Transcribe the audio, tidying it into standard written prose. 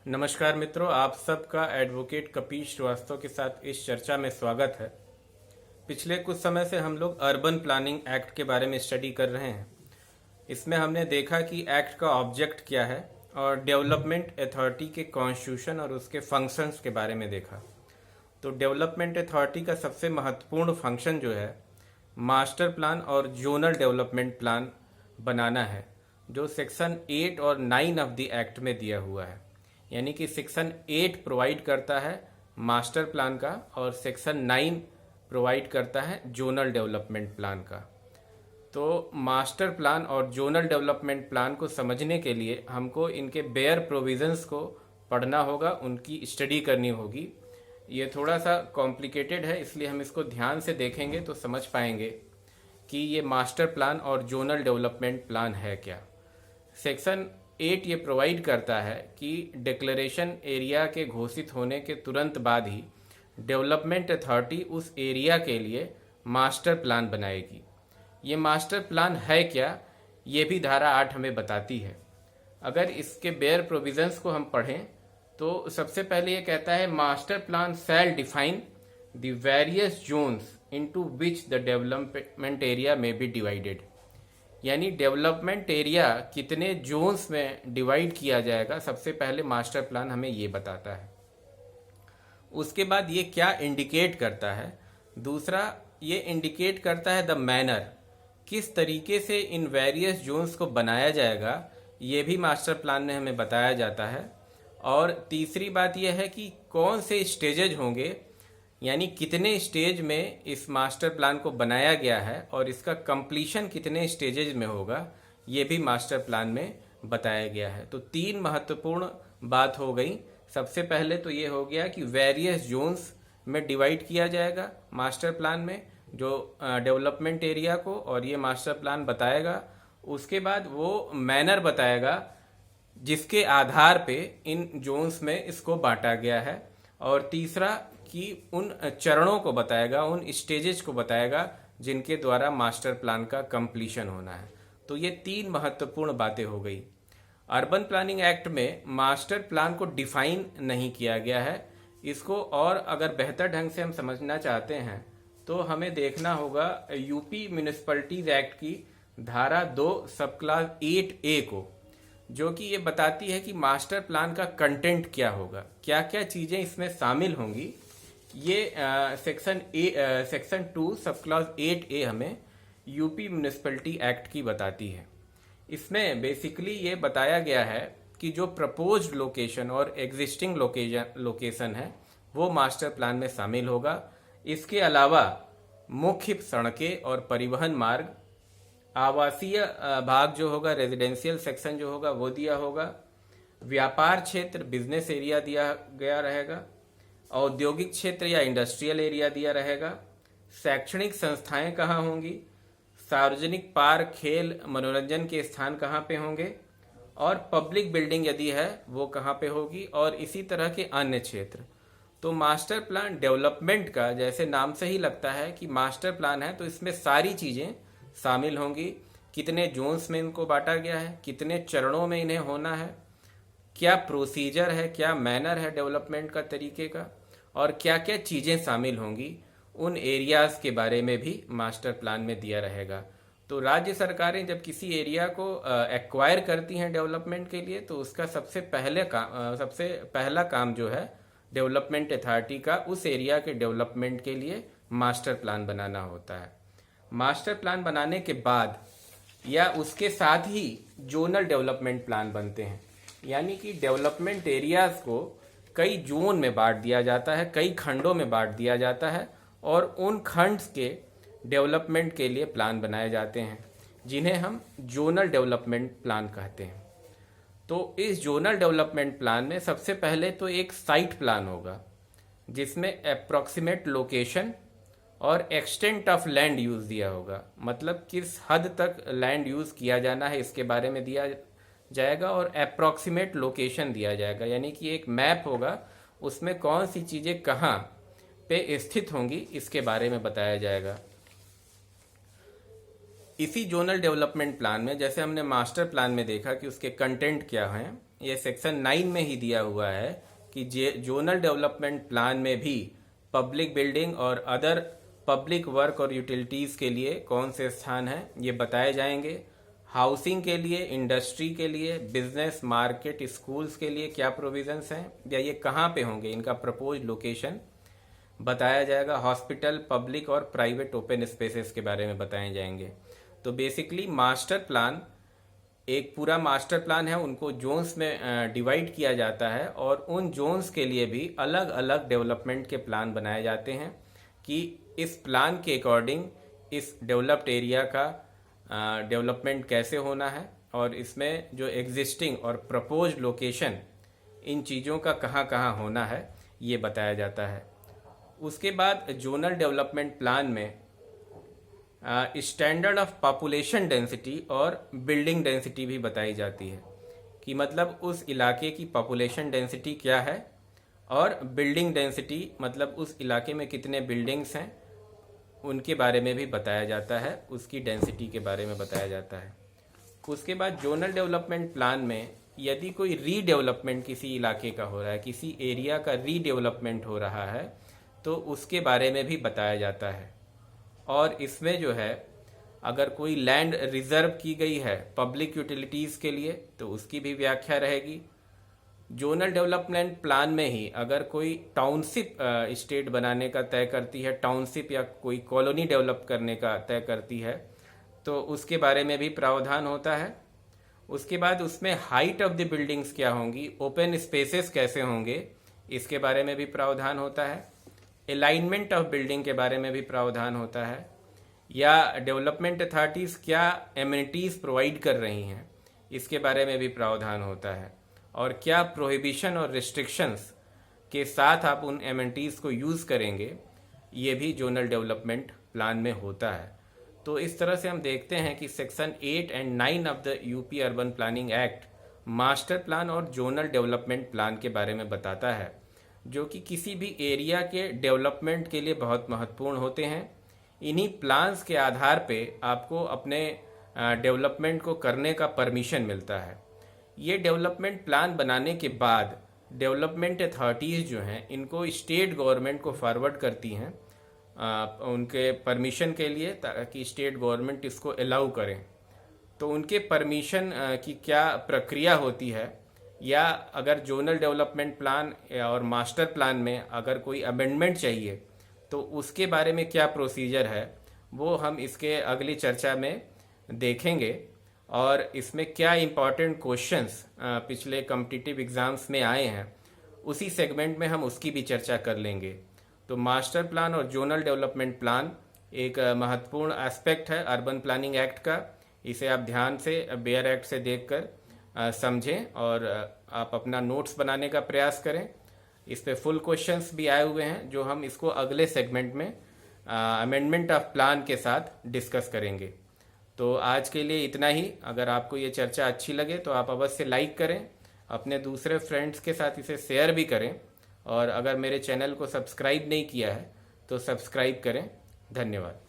नमस्कार मित्रों, आप सबका एडवोकेट कपीश श्रीवास्तव के साथ इस चर्चा में स्वागत है। पिछले कुछ समय से हम लोग अर्बन प्लानिंग एक्ट के बारे में स्टडी कर रहे हैं। इसमें हमने देखा कि एक्ट का ऑब्जेक्ट क्या है और डेवलपमेंट अथॉरिटी के कॉन्स्टिट्यूशन और उसके फंक्शंस के बारे में देखा। तो डेवलपमेंट अथॉरिटी का सबसे महत्वपूर्ण फंक्शन जो है मास्टर प्लान और जोनल डेवलपमेंट प्लान बनाना है, जो सेक्शन 8 और 9 ऑफ द एक्ट में दिया हुआ है। यानी कि सेक्शन 8 प्रोवाइड करता है मास्टर प्लान का और सेक्शन 9 प्रोवाइड करता है जोनल डेवलपमेंट प्लान का। तो मास्टर प्लान और जोनल डेवलपमेंट प्लान को समझने के लिए हमको इनके बेयर प्रोविजंस को पढ़ना होगा, उनकी स्टडी करनी होगी। ये थोड़ा सा कॉम्प्लिकेटेड है, इसलिए हम इसको ध्यान से देखेंगे तो समझ पाएंगे कि ये मास्टर प्लान और जोनल डेवलपमेंट प्लान है क्या। सेक्शन 8 ये प्रोवाइड करता है कि डिक्लेरेशन एरिया के घोषित होने के तुरंत बाद ही डेवलपमेंट अथॉरिटी उस एरिया के लिए मास्टर प्लान बनाएगी। ये मास्टर प्लान है क्या, ये भी धारा 8 हमें बताती है। अगर इसके बेयर प्रोविजंस को हम पढ़ें तो सबसे पहले ये कहता है master plan shall define the various zones into which the development area में बी डिवाइडेड। यानी डेवलपमेंट एरिया कितने जोन्स में डिवाइड किया जाएगा, सबसे पहले मास्टर प्लान हमें ये बताता है। उसके बाद ये क्या इंडिकेट करता है, दूसरा ये इंडिकेट करता है द मैनर, किस तरीके से इन वेरियस जोन्स को बनाया जाएगा, ये भी मास्टर प्लान में हमें बताया जाता है। और तीसरी बात यह है कि कौन से स्टेजेज होंगे, यानी कितने स्टेज में इस मास्टर प्लान को बनाया गया है और इसका कंप्लीशन कितने स्टेजेज में होगा, ये भी मास्टर प्लान में बताया गया है। तो 3 महत्वपूर्ण बात हो गई। सबसे पहले तो ये हो गया कि वेरियस जोन्स में डिवाइड किया जाएगा मास्टर प्लान में जो डेवलपमेंट एरिया को, और ये मास्टर प्लान बताएगा। उसके बाद वो मैनर बताएगा जिसके आधार पे इन जोन्स में इसको बांटा गया है। और तीसरा कि उन चरणों को बताएगा, उन स्टेजेस को बताएगा जिनके द्वारा मास्टर प्लान का कंप्लीशन होना है। तो ये 3 महत्वपूर्ण बातें हो गई। अर्बन प्लानिंग एक्ट में मास्टर प्लान को डिफाइन नहीं किया गया है। इसको और अगर बेहतर ढंग से हम समझना चाहते हैं तो हमें देखना होगा यूपी म्यूनिसिपैलिटीज एक्ट की धारा 2 सब क्लास 8A को, जो कि ये बताती है कि मास्टर प्लान का कंटेंट क्या होगा, क्या क्या चीजें इसमें शामिल होंगी। ये सेक्शन 2 सब क्लॉज 8A हमें यूपी म्यूनिसिपैलिटी एक्ट की बताती है। इसमें बेसिकली ये बताया गया है कि जो प्रपोज्ड लोकेशन और एग्जिस्टिंग लोकेशन है वो मास्टर प्लान में शामिल होगा। इसके अलावा मुख्य सड़कें और परिवहन मार्ग, आवासीय भाग जो होगा, रेजिडेंशियल सेक्शन जो होगा वो दिया होगा, व्यापार क्षेत्र बिजनेस एरिया दिया गया रहेगा, औद्योगिक क्षेत्र या इंडस्ट्रियल एरिया दिया रहेगा, शैक्षणिक संस्थाएं कहाँ होंगी, सार्वजनिक पार्क खेल मनोरंजन के स्थान कहाँ पे होंगे, और पब्लिक बिल्डिंग यदि है वो कहाँ पे होगी, और इसी तरह के अन्य क्षेत्र। तो मास्टर प्लान डेवलपमेंट का जैसे नाम से ही लगता है कि मास्टर प्लान है, तो इसमें सारी चीजें शामिल होंगी। कितने जोन्स में इनको बांटा गया है, कितने चरणों में इन्हें होना है, क्या प्रोसीजर है, क्या मैनर है डेवलपमेंट का तरीके का, और क्या क्या चीजें शामिल होंगी, उन एरियाज के बारे में भी मास्टर प्लान में दिया रहेगा। तो राज्य सरकारें जब किसी एरिया को एक्वायर करती हैं डेवलपमेंट के लिए, तो उसका सबसे पहला काम जो है डेवलपमेंट अथॉरिटी का उस एरिया के डेवलपमेंट के लिए मास्टर प्लान बनाना होता है। मास्टर प्लान बनाने के बाद या उसके साथ ही जोनल डेवलपमेंट प्लान बनते हैं। यानी कि डेवलपमेंट एरियाज को कई जोन में बांट दिया जाता है, कई खंडों में बांट दिया जाता है, और उन खंड्स के डेवलपमेंट के लिए प्लान बनाए जाते हैं जिन्हें हम जोनल डेवलपमेंट प्लान कहते हैं। तो इस जोनल डेवलपमेंट प्लान में सबसे पहले तो एक साइट प्लान होगा जिसमें अप्रोक्सीमेट लोकेशन और एक्सटेंट ऑफ लैंड यूज दिया होगा, मतलब किस हद तक लैंड यूज किया जाना है इसके बारे में दिया जाएगा, और अप्रोक्सीमेट लोकेशन दिया जाएगा। यानी कि एक मैप होगा, उसमें कौन सी चीजें कहाँ पे स्थित होंगी इसके बारे में बताया जाएगा। इसी जोनल डेवलपमेंट प्लान में जैसे हमने मास्टर प्लान में देखा कि उसके कंटेंट क्या हैं, ये सेक्शन 9 में ही दिया हुआ है कि जोनल डेवलपमेंट प्लान में भी पब्लिक बिल्डिंग और अदर पब्लिक वर्क और यूटिलिटीज के लिए कौन से स्थान हैं ये बताए जाएंगे। हाउसिंग के लिए, इंडस्ट्री के लिए, बिजनेस, मार्केट, स्कूल्स के लिए क्या प्रोविजंस हैं या ये कहाँ पे होंगे, इनका प्रपोज लोकेशन बताया जाएगा। हॉस्पिटल, पब्लिक और प्राइवेट ओपन स्पेसेस के बारे में बताए जाएंगे। तो बेसिकली मास्टर प्लान एक पूरा मास्टर प्लान है, उनको जोन्स में डिवाइड किया जाता है और उन जोन्स के लिए भी अलग अलग डेवलपमेंट के प्लान बनाए जाते हैं कि इस प्लान के अकॉर्डिंग इस डेवलप्ड एरिया का डेवलपमेंट कैसे होना है और इसमें जो एग्जिस्टिंग और प्रपोज लोकेशन इन चीज़ों का कहाँ कहाँ होना है ये बताया जाता है। उसके बाद जोनल डेवलपमेंट प्लान में स्टैंडर्ड ऑफ पॉपुलेशन डेंसिटी और बिल्डिंग डेंसिटी भी बताई जाती है कि मतलब उस इलाके की पॉपुलेशन डेंसिटी क्या है और बिल्डिंग डेंसिटी मतलब उस इलाके में कितने बिल्डिंग्स हैं उनके बारे में भी बताया जाता है, उसकी डेंसिटी के बारे में बताया जाता है। उसके बाद जोनल डेवलपमेंट प्लान में यदि कोई रीडेवलपमेंट किसी इलाके का हो रहा है, किसी एरिया का रीडेवलपमेंट हो रहा है तो उसके बारे में भी बताया जाता है। और इसमें जो है अगर कोई लैंड रिजर्व की गई है पब्लिक यूटिलिटीज़ के लिए तो उसकी भी व्याख्या रहेगी। जोनल डेवलपमेंट प्लान में ही अगर कोई टाउनशिप स्टेट बनाने का तय करती है, टाउनशिप या कोई कॉलोनी डेवलप करने का तय करती है तो उसके बारे में भी प्रावधान होता है। उसके बाद उसमें हाइट ऑफ द बिल्डिंग्स क्या होंगी, ओपन स्पेसेस कैसे होंगे, इसके बारे में भी प्रावधान होता है। अलाइनमेंट ऑफ बिल्डिंग के बारे में भी प्रावधान होता है या डेवलपमेंट अथॉरिटीज़ क्या एमिनिटीज़ प्रोवाइड कर रही हैं इसके बारे में भी प्रावधान होता है और क्या प्रोहिबिशन और रिस्ट्रिक्शंस के साथ आप उन एमिनिटीज़ को यूज़ करेंगे ये भी जोनल डेवलपमेंट प्लान में होता है। तो इस तरह से हम देखते हैं कि section 8 and 9 of the UP urban planning act master plan और जोनल डेवलपमेंट प्लान के बारे में बताता है जो कि किसी भी एरिया के डेवलपमेंट के लिए बहुत महत्वपूर्ण होते हैं। इन्हीं प्लान्स के आधार पे आपको अपने डेवलपमेंट को करने का परमिशन मिलता है। ये डेवलपमेंट प्लान बनाने के बाद डेवलपमेंट अथॉरिटीज़ जो हैं इनको स्टेट गवर्नमेंट को फॉरवर्ड करती हैं उनके परमिशन के लिए ताकि स्टेट गवर्नमेंट इसको अलाउ करें। तो उनके परमिशन की क्या प्रक्रिया होती है या अगर जोनल डेवलपमेंट प्लान और मास्टर प्लान में अगर कोई अमेंडमेंट चाहिए तो उसके बारे में क्या प्रोसीजर है वो हम इसके अगली चर्चा में देखेंगे और इसमें क्या इम्पॉर्टेंट क्वेश्चंस पिछले कॉम्पिटिटिव एग्ज़ाम्स में आए हैं उसी सेगमेंट में हम उसकी भी चर्चा कर लेंगे। तो मास्टर प्लान और जोनल डेवलपमेंट प्लान एक महत्वपूर्ण एस्पेक्ट है अर्बन प्लानिंग एक्ट का। इसे आप ध्यान से बेयर एक्ट से देखकर समझें और आप अपना नोट्स बनाने का प्रयास करें। इस पे फुल क्वेश्चंस भी आए हुए हैं जो हम इसको अगले सेगमेंट में अमेंडमेंट ऑफ प्लान के साथ डिस्कस करेंगे। तो आज के लिए इतना ही। अगर आपको ये चर्चा अच्छी लगे तो आप अवश्य लाइक करें, अपने दूसरे फ्रेंड्स के साथ इसे शेयर भी करें और अगर मेरे चैनल को सब्सक्राइब नहीं किया है तो सब्सक्राइब करें। धन्यवाद।